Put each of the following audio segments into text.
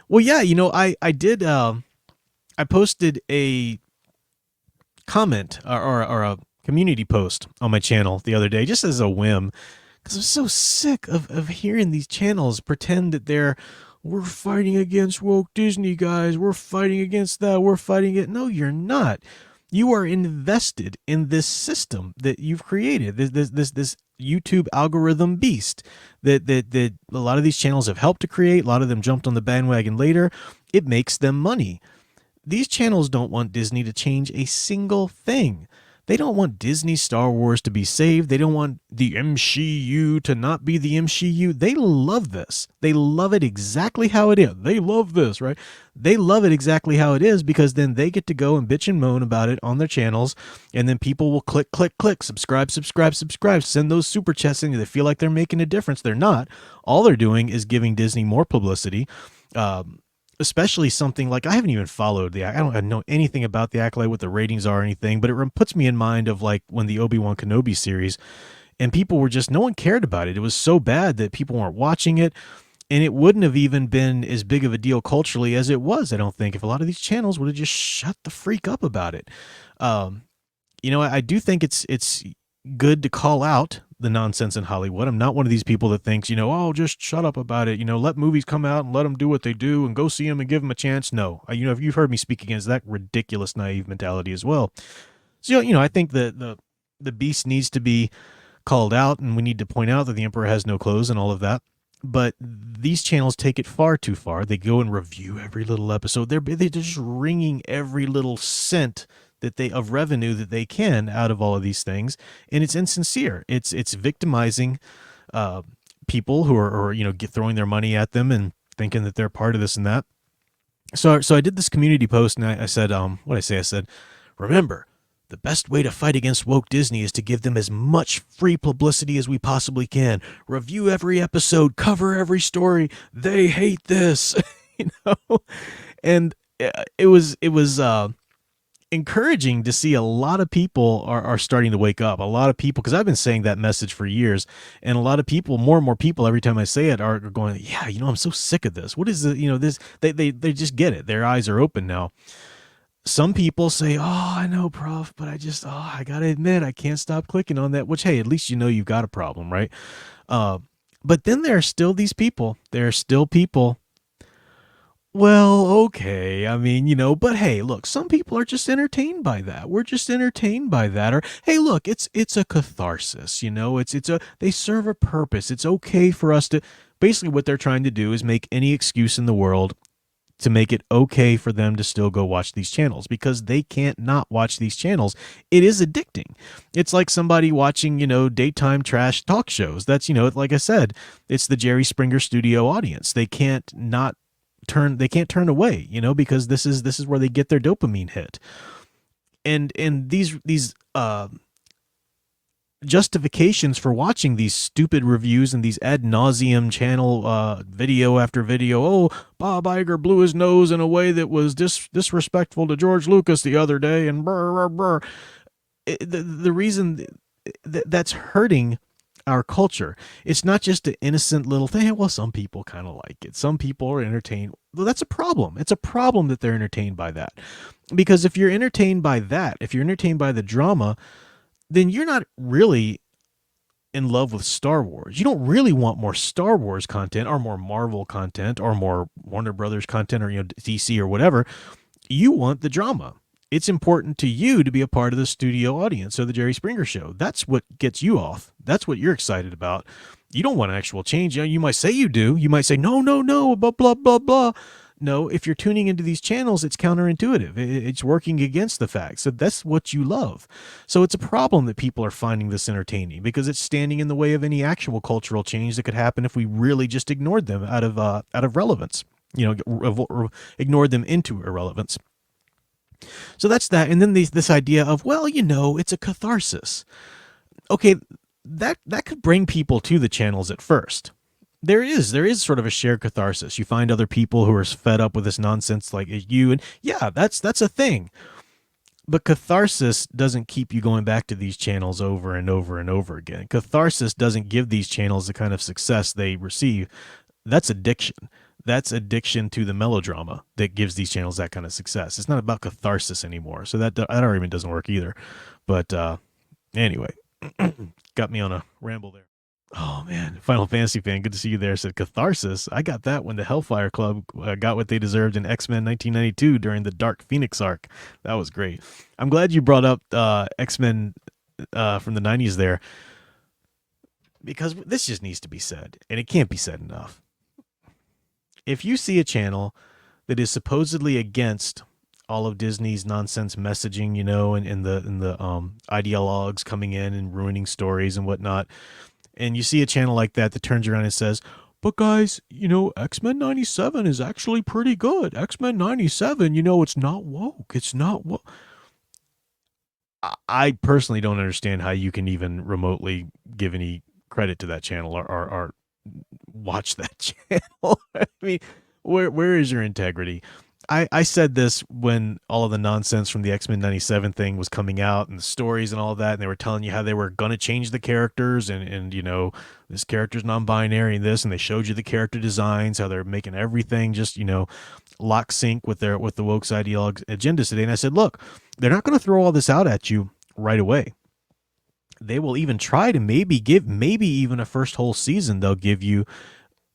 Well, yeah, I did. I posted a comment or a community post on my channel the other day, just as a whim, because I'm so sick of hearing these channels pretend that we're fighting against woke Disney guys. We're fighting against that. We're fighting it. No, you're not. You are invested in this system that you've created. This YouTube algorithm beast that a lot of these channels have helped to create. A lot of them jumped on the bandwagon later. It makes them money. These channels don't want Disney to change a single thing. They don't want Disney Star Wars to be saved. They don't want the MCU to not be the MCU. They love this. They love it exactly how it is. They love this, right? They love it exactly how it is because then they get to go and bitch and moan about it on their channels. And then people will click, click, click, subscribe, subscribe, subscribe, send those super chats in. They feel like they're making a difference. They're not. All they're doing is giving Disney more publicity. Especially something like I haven't even followed I don't know anything about the Acolyte, what the ratings are or anything, but it puts me in mind of like when the Obi-Wan Kenobi series and people were just, no one cared about it. It was so bad that people weren't watching it, and it wouldn't have even been as big of a deal culturally as it was, I don't think, if a lot of these channels would have just shut the freak up about it. Um, I do think it's good to call out the nonsense in Hollywood. I'm not one of these people that thinks, oh, just shut up about it. Let movies come out and let them do what they do and go see them and give them a chance. No, you've heard me speak against that ridiculous, naive mentality as well. So, I think the beast needs to be called out, and we need to point out that the emperor has no clothes and all of that. But these channels take it far too far. They go and review every little episode. They're just wringing every little cent of revenue that they can out of all of these things, and it's insincere. It's victimizing people who are throwing their money at them and thinking that they're part of this and that. So I did this community post, and I said, what I say? I said, remember, the best way to fight against woke Disney is to give them as much free publicity as we possibly can. Review every episode, cover every story. They hate this, and it was encouraging to see a lot of people are starting to wake up. A lot of people, because I've been saying that message for years, and a lot of people, more and more people, every time I say it, are going, yeah, I'm so sick of this. What is it? This, they just get it. Their eyes are open now. Some people say, oh, I know, prof, but I gotta admit, I can't stop clicking on that, which, hey, at least you've got a problem, right? But then there are still these people. There are still people. Well, okay. I mean, but hey, look, some people are just entertained by that. We're just entertained by that. Or, hey, look, it's a catharsis, they serve a purpose. It's okay for us to, basically what they're trying to do is make any excuse in the world to make it okay for them to still go watch these channels, because they can't not watch these channels. It is addicting. It's like somebody watching, daytime trash talk shows. That's, like I said, it's the Jerry Springer studio audience. They can't turn away, because this is where they get their dopamine hit. And these justifications for watching these stupid reviews and these ad nauseum channel video after video. Oh, Bob Iger blew his nose in a way that was disrespectful to George Lucas the other day, and brr, brr, brr. The reason that's hurting our culture. It's not just an innocent little thing. Well, some people kind of like it. Some people are entertained. Well, that's a problem. It's a problem that they're entertained by that. Because if you're entertained by that, if you're entertained by the drama, then you're not really in love with Star Wars. You don't really want more Star Wars content or more Marvel content or more Warner Brothers content or DC or whatever. You want the drama. It's important to you to be a part of the studio audience or the Jerry Springer show. That's what gets you off. That's what you're excited about. You don't want an actual change. You might say you do. You might say, no, blah, blah, blah, blah. No, if you're tuning into these channels, it's counterintuitive. It's working against the fact. So that's what you love. So it's a problem that people are finding this entertaining, because it's standing in the way of any actual cultural change that could happen if we really just ignored them out of relevance, ignored them into irrelevance. So that's that. And then this idea of, well, it's a catharsis. Okay, that could bring people to the channels at first. There is sort of a shared catharsis. You find other people who are fed up with this nonsense like you, and yeah, that's a thing. But catharsis doesn't keep you going back to these channels over and over and over again. Catharsis doesn't give these channels the kind of success they receive. That's addiction. that's addiction to the melodrama that gives these channels that kind of success. It's not about catharsis anymore. So that argument doesn't work either. But anyway, got me on a ramble there. Oh man, Final Fantasy fan, good to see you there. Said catharsis. I got that when the Hellfire Club got what they deserved in X-Men 1992 during the Dark Phoenix arc. That was great. I'm glad you brought up X-Men from the 90s there, because this just needs to be said, and it can't be said enough. If you see a channel that is supposedly against all of Disney's nonsense messaging, and the ideologues coming in and ruining stories and whatnot, and you see a channel like that turns around and says, but guys, X-Men 97 is actually pretty good. X-Men 97, it's not woke. It's not woke. I personally don't understand how you can even remotely give any credit to that channel or watch that channel. I mean, where is your integrity? I said this when all of the nonsense from the X-Men 97 thing was coming out and the stories and all of that, and they were telling you how they were going to change the characters and this character's non-binary and this, and they showed you the character designs, how they're making everything just, lock sync with the woke ideologue agendas today. And I said, look, they're not going to throw all this out at you right away. They will even try to maybe even a first whole season they'll give you,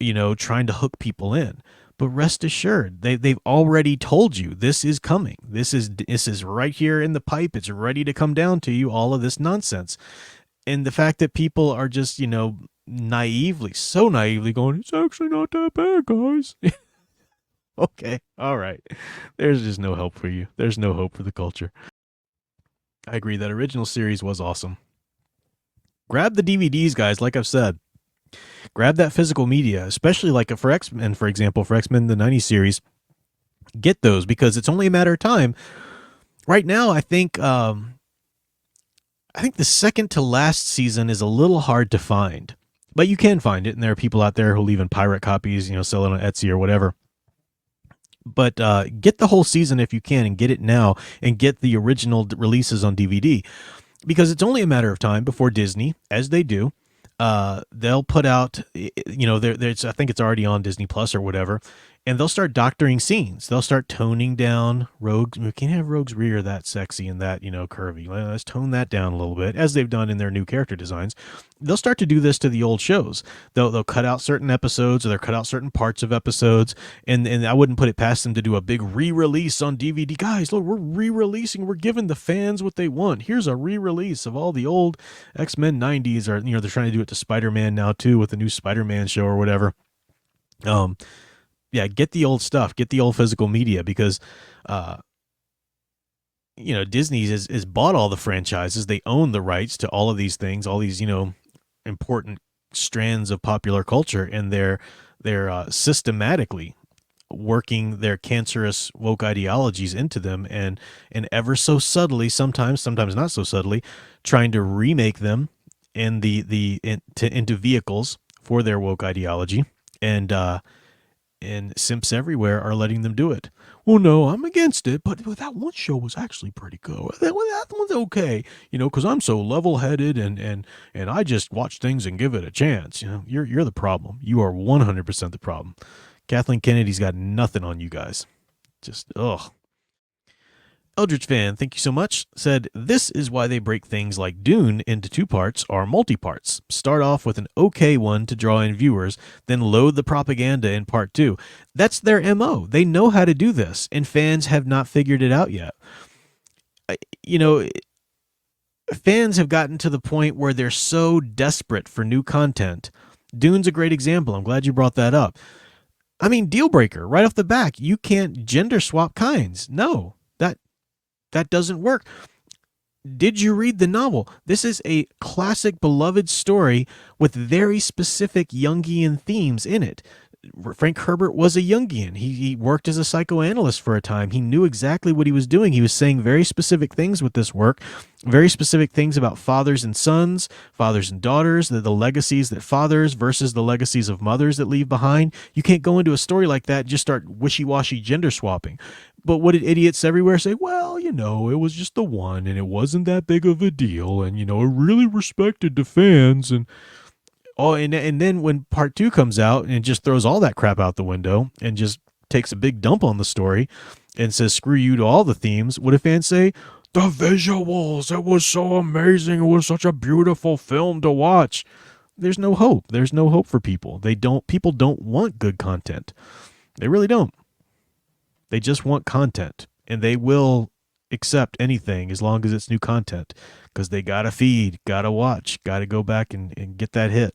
trying to hook people in. But rest assured, they've already told you this is coming. This is right here in the pipe. It's ready to come down to you, all of this nonsense. And the fact that people are just, naively going, it's actually not that bad, guys. Okay, all right. There's just no help for you. There's no hope for the culture. I agree. That original series was awesome. Grab the DVDs, guys, like I've said. Grab that physical media, especially like for X-Men, for example, for X-Men the 90s series. Get those because it's only a matter of time. Right now, I think the second to last season is a little hard to find, but you can find it, and there are people out there who leave in pirate copies, sell it on Etsy or whatever. But get the whole season if you can, and get it now, and get the original releases on DVD, because it's only a matter of time before Disney, as they do, they'll put out, I think it's already on Disney Plus or whatever, and they'll start doctoring scenes. They'll start toning down Rogue's. We can't have Rogue's rear that sexy and that, curvy. Well, let's tone that down a little bit, as they've done in their new character designs. They'll start to do this to the old shows. They'll cut out certain episodes, or they'll cut out certain parts of episodes, and I wouldn't put it past them to do a big re-release on DVD. Guys, look, we're re-releasing. We're giving the fans what they want. Here's a re-release of all the old X-Men 90s, or they're trying to do it to Spider-Man now too, with the new Spider-Man show or whatever. Yeah, get the old stuff, get the old physical media, because Disney has bought all the franchises. They own the rights to all of these things, all these important strands of popular culture, and they're systematically working their cancerous woke ideologies into them, and ever so subtly, sometimes not so subtly, trying to remake them into vehicles for their woke ideology, and simps everywhere are letting them do it. Well, no, I'm against it, but that one show was actually pretty good. That one's okay, because I'm so level-headed and I just watch things and give it a chance. You're the problem. You are 100% the problem. Kathleen Kennedy's got nothing on you guys. Just, ugh. Eldritch Fan, thank you so much, said, this is why they break things like Dune into two parts or multi-parts. Start off with an okay one to draw in viewers, then load the propaganda in part two. That's their MO. They know how to do this, and fans have not figured it out yet. Fans have gotten to the point where they're so desperate for new content. Dune's a great example. I'm glad you brought that up. I mean, deal breaker, right off the back. You can't gender swap kinds. No, that doesn't work. Did you read the novel? This is a classic, beloved story with very specific Jungian themes in it. Frank Herbert was a Jungian. He worked as a psychoanalyst for a time. He knew exactly what he was doing. He was saying very specific things with this work, very specific things about fathers and sons, fathers and daughters, the legacies that fathers versus the legacies of mothers that leave behind. You can't go into a story like that and just start wishy-washy gender swapping. But what did idiots everywhere say? Well, it was just the one, and it wasn't that big of a deal, and, it really respected the fans, and Oh, and then when part two comes out and just throws all that crap out the window and just takes a big dump on the story and says screw you to all the themes, what do fans say? The visuals, it was so amazing. It was such a beautiful film to watch. There's no hope. There's no hope for people. People don't want good content. They really don't. They just want content, and they will accept anything as long as it's new content because they gotta feed, gotta watch, gotta go back and get that hit.